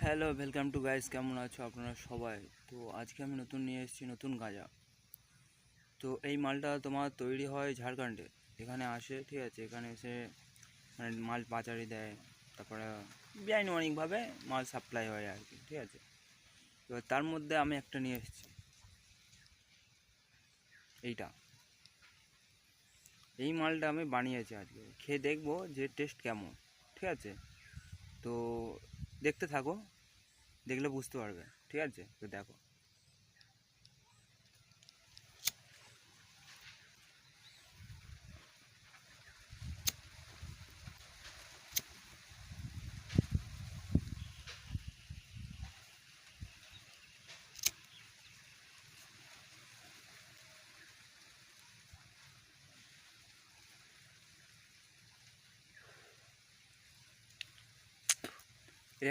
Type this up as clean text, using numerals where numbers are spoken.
Hello, welcome to guys. কেমন আছো আপনারা সবাই? তো আজকে আমি নতুন নিয়ে এসেছি নতুন গাঁজা। তো এই মালটা তোমার তৈরি হয় ঝাড়খণ্ডে। এখানে আসে, ঠিক আছে, এখানে এসে মানে মাল পাচারি দেয়, তারপরে বেআইনি মাল সাপ্লাই হয় আর কি, ঠিক আছে। এবার তার মধ্যে আমি একটা নিয়ে এসেছি, এইটা। এই মালটা আমি বানিয়েছি, আজকে খেয়ে দেখবো যে টেস্ট কেমন, ঠিক আছে। তো দেখতে থাকো, দেখলে বুঝতে পারবে, ঠিক আছে। তো দেখো।